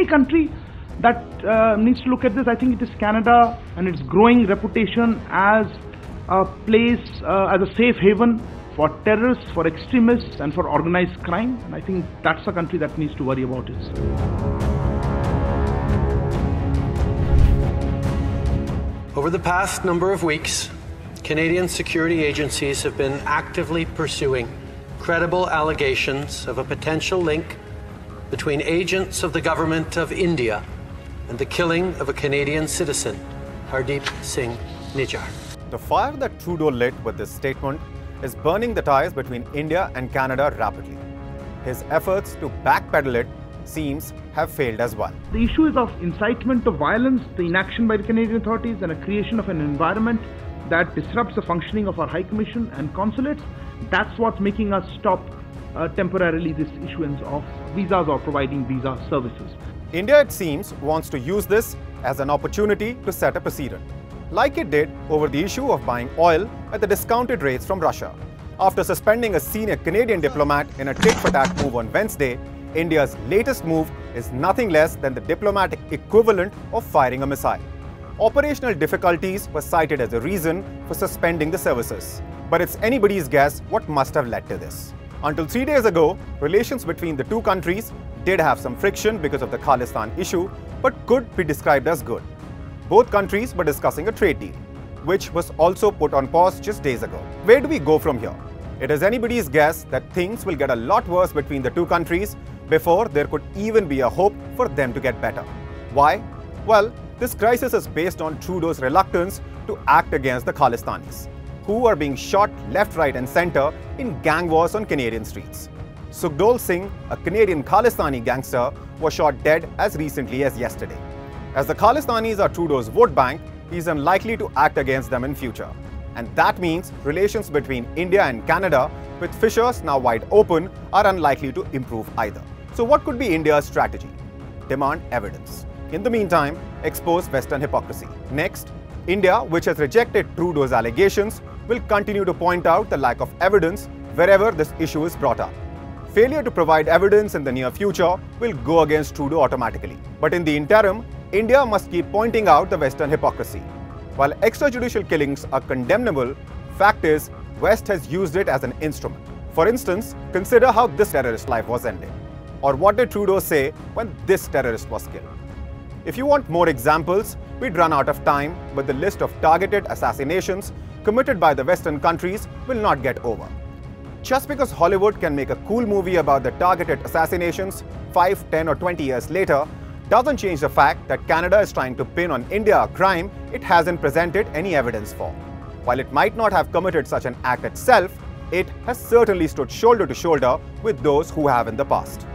any country that needs to look at this, I think it is Canada and its growing reputation as a place, as a safe haven for terrorists, for extremists and for organized crime. And I think that's a country that needs to worry about it. Over the past number of weeks, Canadian security agencies have been actively pursuing credible allegations of a potential link between agents of the government of India and the killing of a Canadian citizen, Hardeep Singh Nijjhar. The fire that Trudeau lit with this statement is burning the ties between India and Canada rapidly. His efforts to backpedal it seems have failed as well. The issue is of incitement to violence, the inaction by the Canadian authorities and a creation of an environment that disrupts the functioning of our High Commission and consulates. That's what's making us stop temporarily this issuance of visas or providing visa services. India, it seems, wants to use this as an opportunity to set a precedent, like it did over the issue of buying oil at the discounted rates from Russia. After suspending a senior Canadian diplomat in a tit-for-tat move on Wednesday, India's latest move is nothing less than the diplomatic equivalent of firing a missile. Operational difficulties were cited as a reason for suspending the services. But it's anybody's guess what must have led to this. Until 3 days ago, relations between the two countries did have some friction because of the Khalistani issue, but could be described as good. Both countries were discussing a trade deal, which was also put on pause just days ago. Where do we go from here? It is anybody's guess that things will get a lot worse between the two countries before there could even be a hope for them to get better. Why? Well, this crisis is based on Trudeau's reluctance to act against the Khalistanis, who are being shot left, right and centre in gang wars on Canadian streets. Suspends Singh, a Canadian Khalistani gangster, was shot dead as recently as yesterday. As the Khalistanis are Trudeau's vote bank, he is unlikely to act against them in future. And that means relations between India and Canada, with fissures now wide open, are unlikely to improve either. So what could be India's strategy? Demand evidence. In the meantime, expose Western hypocrisy. Next, India, which has rejected Trudeau's allegations, will continue to point out the lack of evidence wherever this issue is brought up. Failure to provide evidence in the near future will go against Trudeau automatically. But in the interim, India must keep pointing out the Western hypocrisy. While extrajudicial killings are condemnable, fact is, West has used it as an instrument. For instance, consider how this terrorist's life was ended. Or what did Trudeau say when this terrorist was killed? If you want more examples, we'd run out of time, but the list of targeted assassinations committed by the Western countries will not get over. Just because Hollywood can make a cool movie about the targeted assassinations 5, 10 or 20 years later doesn't change the fact that Canada is trying to pin on India a crime it hasn't presented any evidence for. While it might not have committed such an act itself, it has certainly stood shoulder to shoulder with those who have in the past.